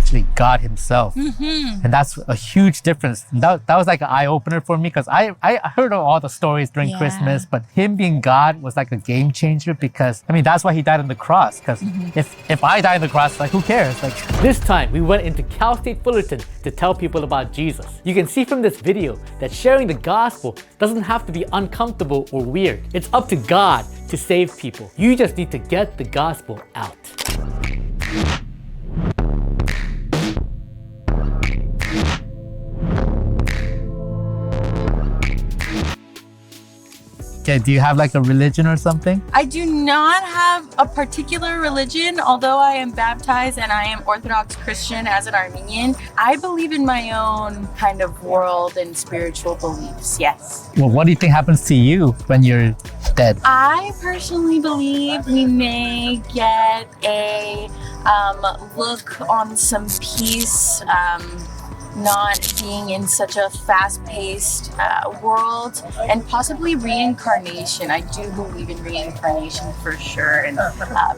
actually God himself. And that's a huge difference. That was like an eye-opener for me, because I heard of all the stories during Christmas, but him being God was like a game changer, because I mean, that's why he died on the cross. Because if I die on the cross, like, who cares? Like, this time we went into CalState Fullerton to tell people about Jesus. You can see from this video that sharing the gospel doesn't have to be uncomfortable or weird. It's up to God to save people. You just need to get the gospel out. Okay, do you have like a religion or something? I do not have a particular religion, although I am baptized and I am Orthodox Christian as an Armenian. I believe in my own kind of world and spiritual beliefs, yes. Well, what do you think happens to you when you're dead? I personally believe we may get a look on some peace, not being in such a fast-paced world, and possibly reincarnation. I do believe in reincarnation for sure, and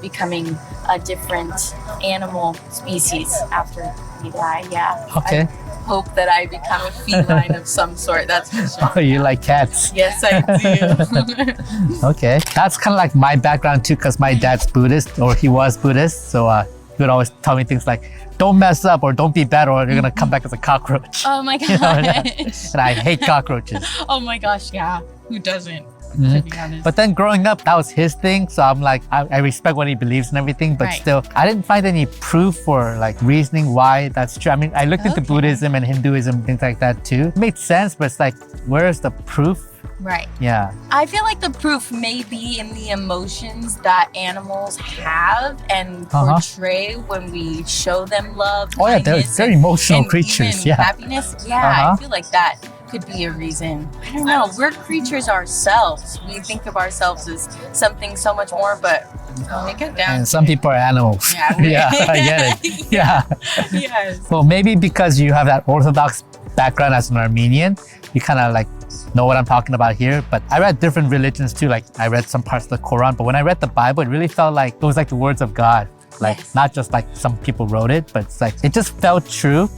becoming a different animal species after we die. Yeah. Okay. I hope that I become a feline of some sort. That's for sure. Oh, you like cats? Yes, I do. Okay. That's kind of like my background too, because my dad's Buddhist, or he was Buddhist. So he would always tell me things like, don't mess up, or don't be bad, or you're gonna come back as a cockroach. Oh my You know, gosh. and I hate cockroaches. Oh my gosh, yeah. Who doesn't? To be honest. But then growing up, that was his thing. So I'm like, I respect what he believes and everything, but still, I didn't find any proof or like reasoning why that's true. I mean, I looked into Buddhism and Hinduism, things like that too. It made sense, but it's like, where's the proof? Right. Yeah. I feel like the proof may be in the emotions that animals have and portray when we show them love. Oh yeah, they're emotional and creatures. even Yeah. happiness. Yeah, I feel like that could be a reason. I don't know. We're creatures ourselves. We think of ourselves as something so much more, but when we get down. And some people are animals. Yeah, yeah, I get it. Yeah. Yes. Well, maybe because you have that Orthodox background as an Armenian, you kind of like know what I'm talking about here. But I read different religions too. Like I read some parts of the Quran, but when I read the Bible, it really felt like it was like the words of God. Like not just like some people wrote it, but it's like it just felt true.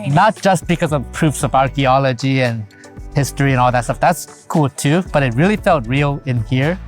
Not just because of proofs of archaeology and history and all that stuff. That's cool too, but it really felt real in here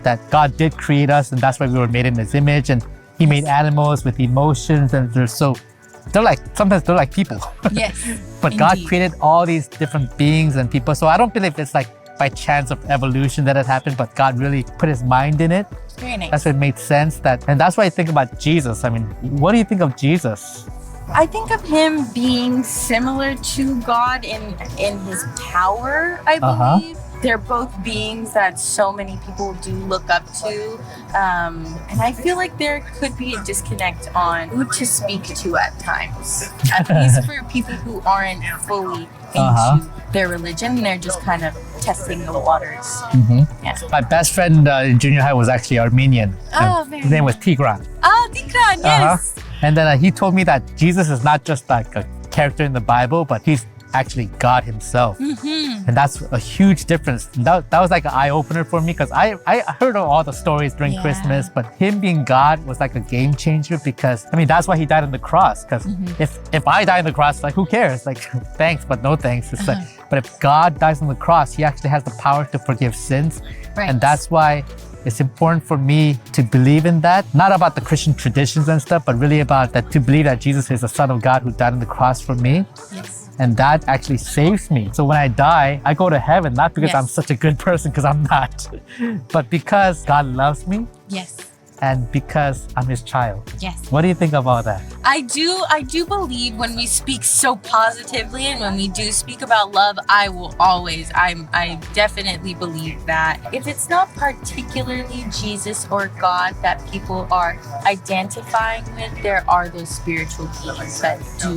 that God did create us, and that's why we were made in his image, and he made animals with emotions, and they're like sometimes they're like people. Yes. But God created all these different beings and people. So I don't believe it's like by chance of evolution that it happened, but God really put his mind in it. Very nice. That's what made sense. And that's why I think about Jesus. I mean, what do you think of Jesus? I think of him being similar to God in his power, I believe. They're both beings that so many people do look up to. And I feel like there could be a disconnect on who to speak to at times. At least for people who aren't fully into their religion. They're just kind of testing the waters. Yeah. My best friend in junior high was actually Armenian. His name was Tigran. Oh, Tigran, yes. And then he told me that Jesus is not just like a character in the Bible, but he's actually God himself. And that's a huge difference. That was like an eye-opener for me, because I heard of all the stories during Christmas, but him being God was like a game changer, because I mean, that's why he died on the cross. Because if I die on the cross, like, who cares? Like, thanks, but no thanks. It's like, but if God dies on the cross, he actually has the power to forgive sins. And that's why it's important for me to believe in that. Not about the Christian traditions and stuff, but really about that, to believe that Jesus is the Son of God who died on the cross for me. And that actually saves me. So when I die, I go to heaven, not because I'm such a good person, because I'm not, but because God loves me. And because I'm his child. What do you think of all that? I do believe when we speak so positively and when we do speak about love, I definitely believe that. If it's not particularly Jesus or God that people are identifying with, there are those spiritual beings that do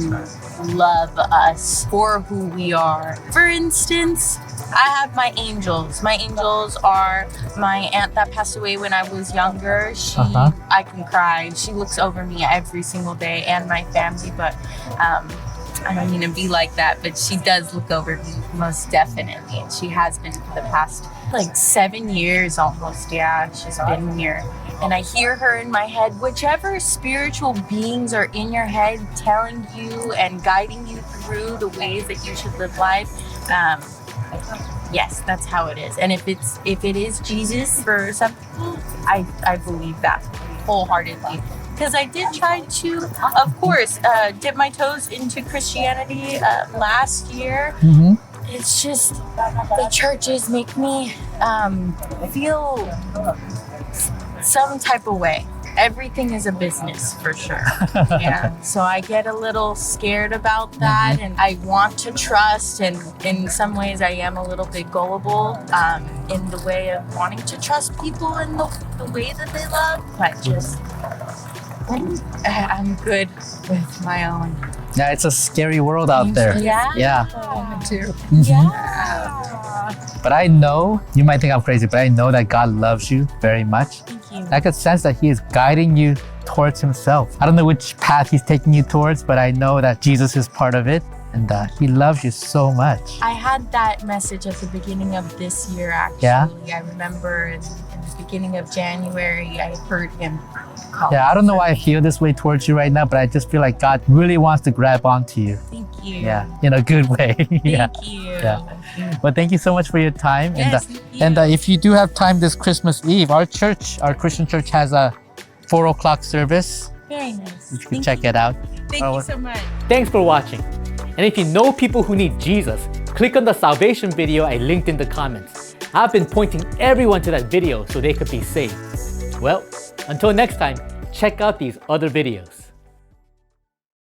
love us for who we are. For instance, I have my angels. My angels are my aunt that passed away when I was younger. I can cry. She looks over me every single day, and my family, but I don't mean to be like that, but she does look over me most definitely. And she has been for the past like 7 years almost. Yeah, she's been here. and I hear her in my head. Whichever spiritual beings are in your head telling you and guiding you through the ways that you should live life, yes, that's how it is. And if it is Jesus for some people, I believe that wholeheartedly. Because I did try to, of course, dip my toes into Christianity last year. Mm-hmm. It's just the churches make me feel some type of way. Everything is a business for sure. Yeah. So I get a little scared about that, and I want to trust, and in some ways I am a little bit gullible in the way of wanting to trust people in the way that they love, but just I'm good with my own. Yeah, it's a scary world out there. Yeah. Yeah. Me too. Yeah. But I know, you might think I'm crazy, but I know that God loves you very much. Thank you. I could sense that He is guiding you towards Himself. I don't know which path He's taking you towards, but I know that Jesus is part of it, and He loves you so much. I had that message at the beginning of this year, actually. Yeah? I remember in the beginning of January, I heard Him call. Yeah, I don't know why I feel this way towards you right now, but I just feel like God really wants to grab onto you. Thank you. Yeah, in a good way. Yeah. Thank you. Yeah. Well, thank you so much for your time. Yes, and thank you. and if you do have time this Christmas Eve, our Christian church has a 4 o'clock service. Very nice. You can check it out. Thank you so much. Thanks for watching. And if you know people who need Jesus, click on the salvation video I linked in the comments. I've been pointing everyone to that video so they could be saved. Well, until next time, check out these other videos.